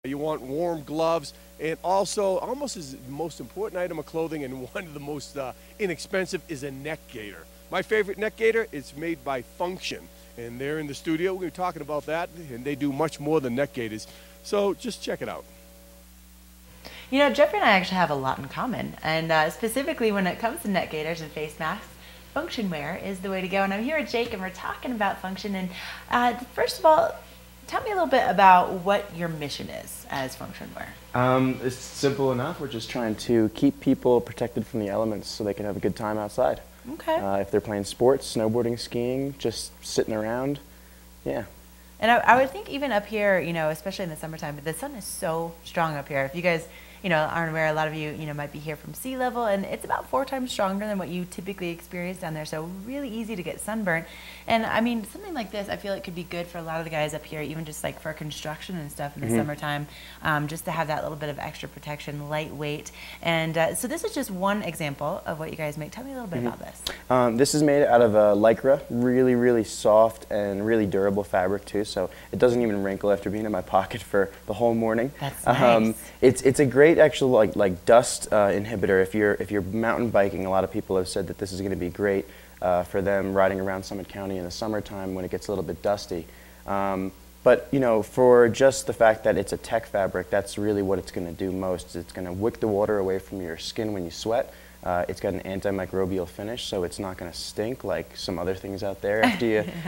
You want warm gloves, and also, almost as the most important item of clothing and one of the most inexpensive is a neck gaiter. My favorite neck gaiter is made by Phunkshun, and they're in the studio. We're talking about that, and they do much more than neck gaiters. So just check it out. You know, Jeffrey and I actually have a lot in common, and specifically when it comes to neck gaiters and face masks, Phunkshun Wear is the way to go. And I'm here with Jake, and we're talking about Phunkshun. And first of all, tell me a little bit about what your mission is as Phunkshun Wear. It's simple enough. We're just trying to keep people protected from the elements so they can have a good time outside. Okay. If they're playing sports, snowboarding, skiing, just sitting around, yeah. And I would think even up here, you know, especially in the summertime, but the sun is so strong up here. If you guys, you know, aren't aware, a lot of you, you know, might be here from sea level, and it's about 4 times stronger than what you typically experience down there. So really easy to get sunburnt. And I mean, something like this, I feel like could be good for a lot of the guys up here, even just like for construction and stuff in the summertime, just to have that little bit of extra protection, lightweight. And so this is just one example of what you guys make. Tell me a little bit about this. This is made out of Lycra, really, really soft and really durable fabric too. So it doesn't even wrinkle after being in my pocket for the whole morning. That's nice. It's a great actual like dust inhibitor. If you're mountain biking, a lot of people have said that this is going to be great for them riding around Summit County in the summertime when it gets a little bit dusty. But you know, for just the fact that it's a tech fabric, that's really what it's going to do most. It's going to wick the water away from your skin when you sweat. It's got an antimicrobial finish, so it's not going to stink like some other things out there after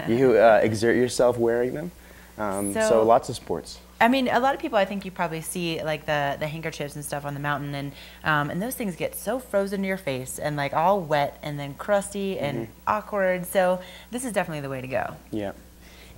you exert yourself wearing them. So lots of sports. I mean, a lot of people, I think you probably see like the handkerchiefs and stuff on the mountain, and those things get so frozen to your face and like all wet and then crusty and awkward. So this is definitely the way to go. Yeah.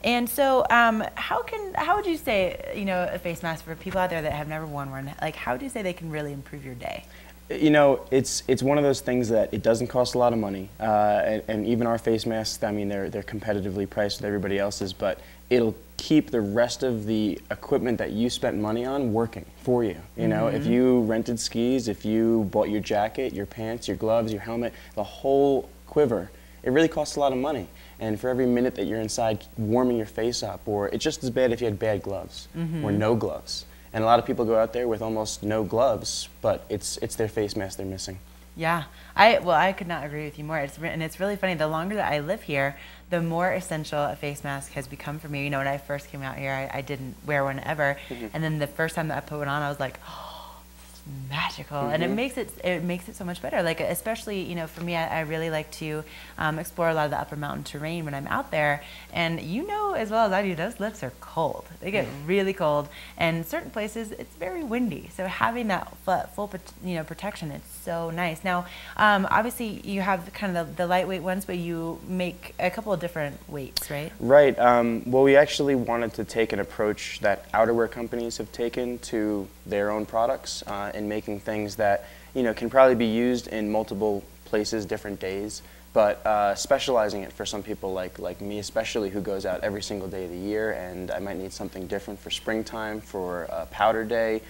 And so, how would you say, you know, a face mask for people out there that have never worn one? Like, how would you say they can really improve your day? You know, it's one of those things that it doesn't cost a lot of money, and even our face masks, I mean, they're competitively priced with everybody else's, but it'll keep the rest of the equipment that you spent money on working for you. You know, if you rented skis, if you bought your jacket, your pants, your gloves, your helmet, the whole quiver, it really costs a lot of money. And for every minute that you're inside warming your face up, or it's just as bad if you had bad gloves or no gloves. And a lot of people go out there with almost no gloves, but it's their face mask they're missing. Yeah, I could not agree with you more. And it's really funny. The longer that I live here, the more essential a face mask has become for me. You know, when I first came out here, I didn't wear one ever, and then the first time that I put one on, I was like, oh, it's magical, and it makes it so much better. Like, especially, you know, for me, I really like to explore a lot of the upper mountain terrain when I'm out there, and you know as well as I do, those lifts are cold. They get really cold, and certain places it's very windy. So having that full protection, it's so nice. Now, obviously you have kind of the lightweight ones, but you make a couple of different weights, right? Right. Well, we actually wanted to take an approach that outerwear companies have taken to their own products in making things that, you know, can probably be used in multiple places, different days, but specializing it for some people like me especially, who goes out every single day of the year, and I might need something different for springtime, for a powder day.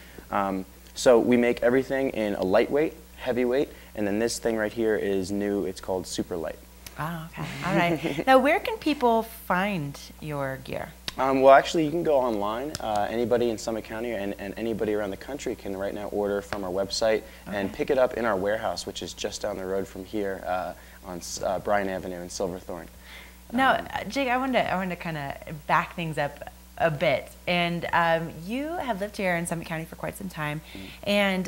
So we make everything in a lightweight, heavyweight, and then this thing right here is new. It's called Super Light. Oh, okay. All right. Now, where can people find your gear? Well, actually, you can go online. Anybody in Summit County and anybody around the country can right now order from our website and pick it up in our warehouse, which is just down the road from here on Bryan Avenue in Silverthorne. Now, Jake, I wanted to kind of back things up a bit. And you have lived here in Summit County for quite some time, and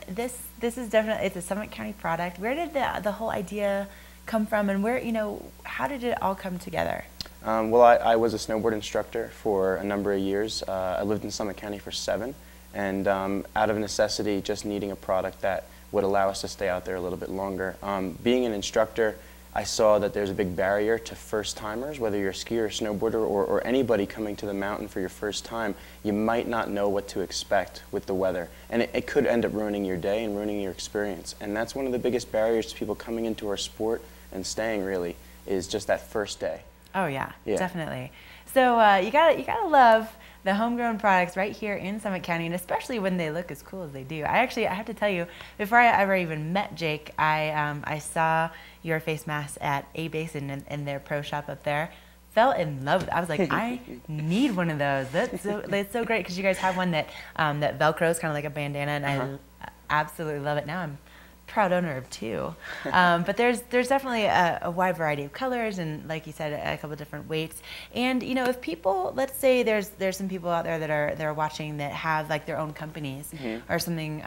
this is definitely, it's a Summit County product. Where did the whole idea come from, and where, you know, how did it all come together? Well, I was a snowboard instructor for a number of years. I lived in Summit County for 7, and out of necessity, just needing a product that would allow us to stay out there a little bit longer. Being an instructor, I saw that there's a big barrier to first-timers, whether you're a skier or snowboarder or anybody coming to the mountain for your first time. You might not know what to expect with the weather, and it could end up ruining your day and ruining your experience. And that's one of the biggest barriers to people coming into our sport and staying, really, is just that first day. Oh yeah, definitely. So you gotta love the homegrown products right here in Summit County, and especially when they look as cool as they do. I have to tell you, before I ever even met Jake, I saw your face mask at A Basin in their pro shop up there. fell in love with it. I was like, I need one of those. That's so great because you guys have one that that Velcros kind of like a bandana, and I absolutely love it. Now I'm proud owner of two. But there's definitely a wide variety of colors, and like you said, a couple of different weights. And you know, if people, let's say there's some people out there that are watching that have like their own companies or something,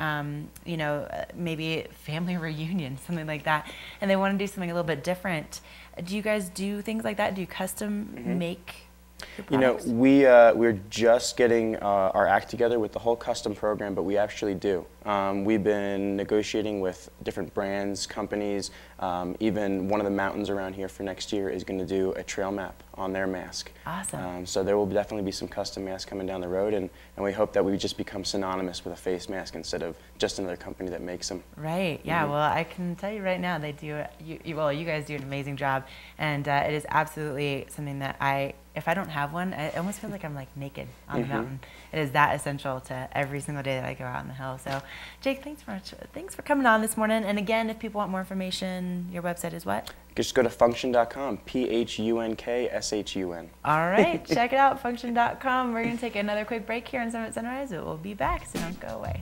you know, maybe family reunion, something like that, and they want to do something a little bit different. Do you guys do things like that? Do you custom make your products? You know, we're just getting our act together with the whole custom program, but we actually do. We've been negotiating with different brands, companies. Even one of the mountains around here for next year is going to do a trail map on their mask. Awesome. So there will definitely be some custom masks coming down the road, and we hope that we just become synonymous with a face mask instead of just another company that makes them. Right. Yeah. Well, I can tell you right now, they do. Well, you guys do an amazing job, and it is absolutely something that if I don't have one, I almost feel like I'm like naked on the mountain. It is that essential to every single day that I go out on the hill. So, Jake, thanks for coming on this morning. And again, if people want more information, your website is what? Just go to Phunkshun.com, Phunkshun. All right, check it out, Phunkshun.com. We're going to take another quick break here on Summit Sunrise, but we'll be back, so don't go away.